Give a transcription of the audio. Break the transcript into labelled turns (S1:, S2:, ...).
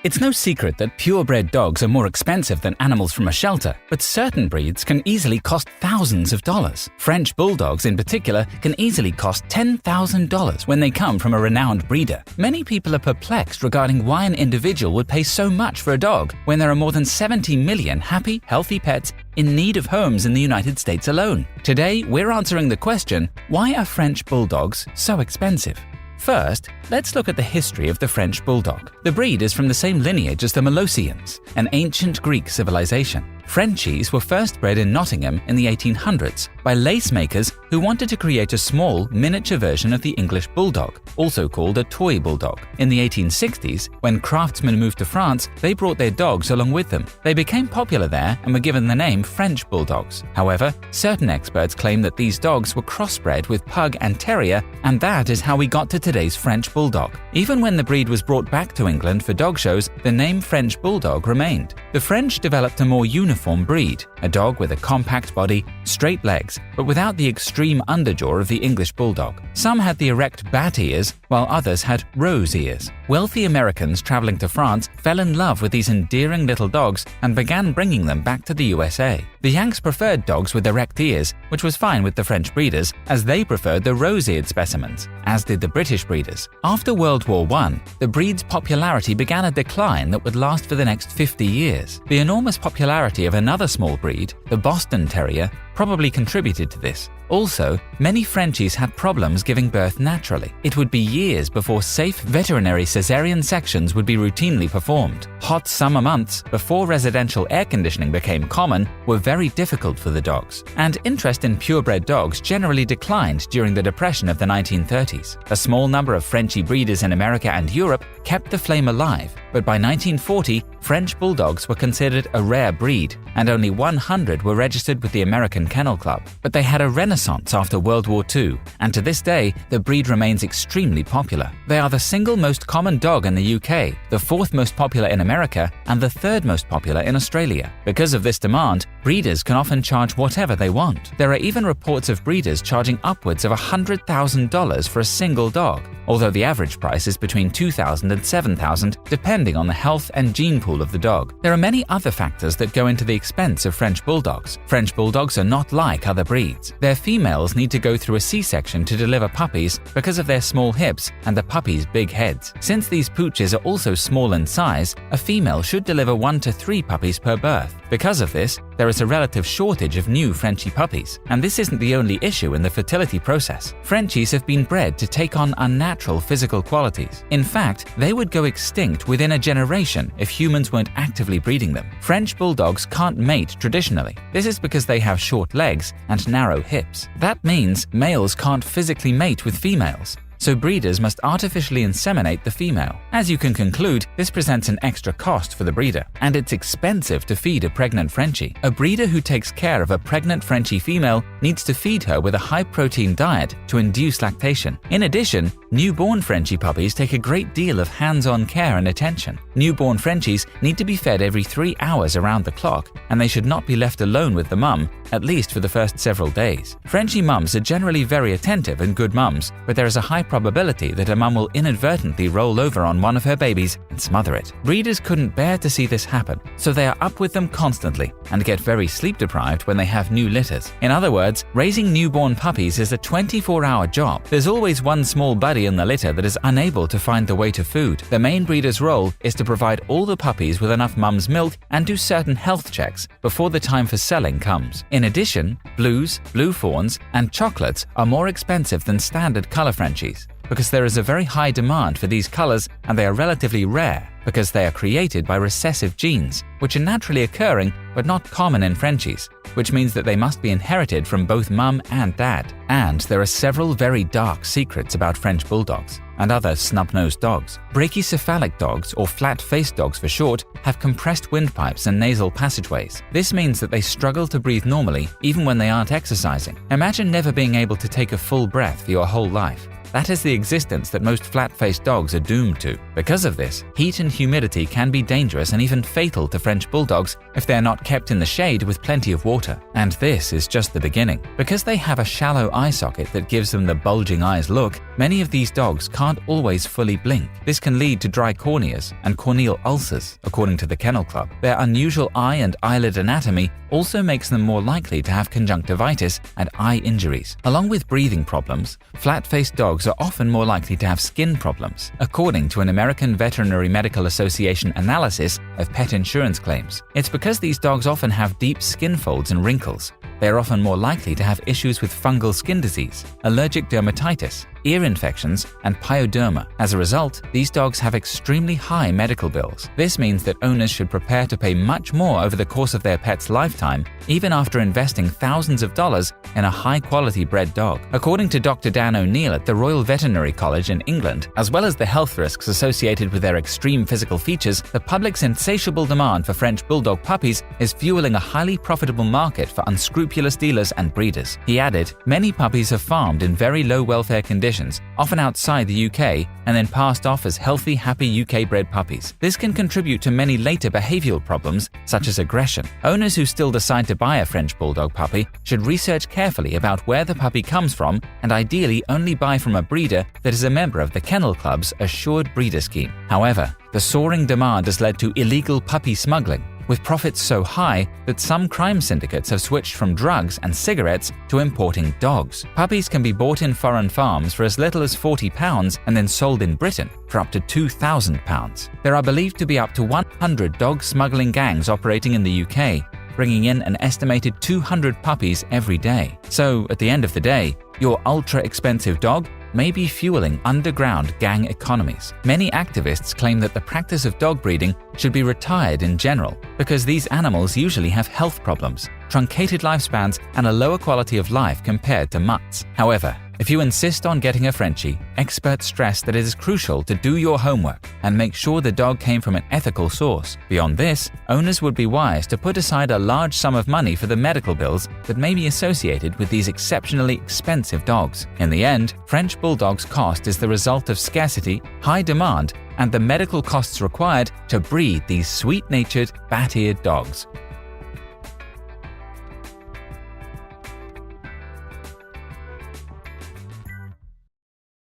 S1: It's no secret that purebred dogs are more expensive than animals from a shelter, but certain breeds can easily cost thousands of dollars. French Bulldogs in particular can easily cost $10,000 when they come from a renowned breeder. Many people are perplexed regarding why an individual would pay so much for a dog when there are more than 70 million happy, healthy pets in need of homes in the United States alone. Today, we're answering the question, why are French Bulldogs so expensive? First, let's look at the history of the French Bulldog. The breed is from the same lineage as the Molossians, an ancient Greek civilization. Frenchies were first bred in Nottingham in the 1800s by lace makers who wanted to create a small, miniature version of the English Bulldog, also called a toy bulldog. In the 1860s, when craftsmen moved to France, they brought their dogs along with them. They became popular there and were given the name French Bulldogs. However, certain experts claim that these dogs were crossbred with Pug and Terrier, and that is how we got to today's French Bulldog. Even when the breed was brought back to England for dog shows, the name French Bulldog remained. The French developed a more uniform breed, a dog with a compact body, straight legs, but without the extreme underjaw of the English Bulldog. Some had the erect bat ears, while others had rose ears. Wealthy Americans traveling to France fell in love with these endearing little dogs and began bringing them back to the USA. The Yanks preferred dogs with erect ears, which was fine with the French breeders, as they preferred the rose-eared specimens, as did the British breeders. After World War I, the breed's popularity began a decline that would last for the next 50 years. The enormous popularity of another small breed, the Boston Terrier, probably contributed to this. Also, many Frenchies had problems giving birth naturally. It would be years before safe veterinary cesarean sections would be routinely performed. Hot summer months, before residential air conditioning became common, were very difficult for the dogs. And interest in purebred dogs generally declined during the Depression of the 1930s. A small number of Frenchie breeders in America and Europe kept the flame alive, but by 1940, French Bulldogs were considered a rare breed, and only 100 were registered with the American Kennel Club. But they had a renaissance after World War II, and to this day, the breed remains extremely popular. They are the single most common dog in the UK, the fourth most popular in America, and the third most popular in Australia. Because of this demand, breeders can often charge whatever they want. There are even reports of breeders charging upwards of $100,000 for a single dog, although the average price is between $2,000 and $7,000, depending on the health and gene pool of the dog. There are many other factors that go into the expense of French Bulldogs. French Bulldogs are not like other breeds. Their females need to go through a C-section to deliver puppies because of their small hips and the puppies' big heads. Since these pooches are also small in size, a female should deliver 1 to 3 puppies per birth. Because of this, there is a relative shortage of new Frenchie puppies. And this isn't the only issue in the fertility process. Frenchies have been bred to take on unnatural physical qualities. In fact, they would go extinct within a generation if humans weren't actively breeding them. French Bulldogs can't mate traditionally. This is because they have short legs and narrow hips. That means males can't physically mate with females, so breeders must artificially inseminate the female. As you can conclude, this presents an extra cost for the breeder, and it's expensive to feed a pregnant Frenchie. A breeder who takes care of a pregnant Frenchie female needs to feed her with a high-protein diet to induce lactation. In addition, newborn Frenchie puppies take a great deal of hands-on care and attention. Newborn Frenchies need to be fed every 3 hours around the clock, and they should not be left alone with the mum, at least for the first several days. Frenchie mums are generally very attentive and good mums, but there is a high probability that a mum will inadvertently roll over on one of her babies and smother it. Breeders couldn't bear to see this happen, so they are up with them constantly and get very sleep deprived when they have new litters. In other words, raising newborn puppies is a 24-hour job. There's always one small buddy in the litter that is unable to find the way to food. The main breeder's role is to provide all the puppies with enough mum's milk and do certain health checks before the time for selling comes. In addition, blues, blue fawns, and chocolates are more expensive than standard color Frenchies because there is a very high demand for these colors, and they are relatively rare because they are created by recessive genes, which are naturally occurring but not common in Frenchies, which means that they must be inherited from both mum and dad. And there are several very dark secrets about French Bulldogs and other snub-nosed dogs. Brachycephalic dogs, or flat-faced dogs for short, have compressed windpipes and nasal passageways. This means that they struggle to breathe normally even when they aren't exercising. Imagine never being able to take a full breath for your whole life. That is the existence that most flat-faced dogs are doomed to. Because of this, heat and humidity can be dangerous and even fatal to French Bulldogs if they are not kept in the shade with plenty of water. And this is just the beginning. Because they have a shallow eye socket that gives them the bulging eyes look, many of these dogs can't always fully blink. This can lead to dry corneas and corneal ulcers, according to the Kennel Club. Their unusual eye and eyelid anatomy also makes them more likely to have conjunctivitis and eye injuries. Along with breathing problems, flat-faced dogs are often more likely to have skin problems, according to an American Veterinary Medical Association analysis of pet insurance claims. It's because these dogs often have deep skin folds and wrinkles. They are often more likely to have issues with fungal skin disease, allergic dermatitis, ear infections, and pyoderma. As a result, these dogs have extremely high medical bills. This means that owners should prepare to pay much more over the course of their pet's lifetime, even after investing thousands of dollars in a high-quality bred dog. According to Dr. Dan O'Neill at the Royal Veterinary College in England, as well as the health risks associated with their extreme physical features, the public's insatiable demand for French Bulldog puppies is fueling a highly profitable market for unscrupulous dealers and breeders. He added, "Many puppies are farmed in very low welfare conditions, often outside the UK, and then passed off as healthy, happy UK-bred puppies. This can contribute to many later behavioral problems, such as aggression. Owners who still decide to buy a French Bulldog puppy should research carefully about where the puppy comes from and ideally only buy from a breeder that is a member of the Kennel Club's Assured Breeder Scheme." However, the soaring demand has led to illegal puppy smuggling, with profits so high that some crime syndicates have switched from drugs and cigarettes to importing dogs. Puppies can be bought in foreign farms for as little as £40 and then sold in Britain for up to £2,000. There are believed to be up to 100 dog smuggling gangs operating in the UK, bringing in an estimated 200 puppies every day. So, at the end of the day, your ultra-expensive dog may be fueling underground gang economies. Many activists claim that the practice of dog breeding should be retired in general because these animals usually have health problems, truncated lifespans, and a lower quality of life compared to mutts. However, if you insist on getting a Frenchie, experts stress that it is crucial to do your homework and make sure the dog came from an ethical source. Beyond this, owners would be wise to put aside a large sum of money for the medical bills that may be associated with these exceptionally expensive dogs. In the end, French Bulldog's cost is the result of scarcity, high demand, and the medical costs required to breed these sweet-natured, bat-eared dogs.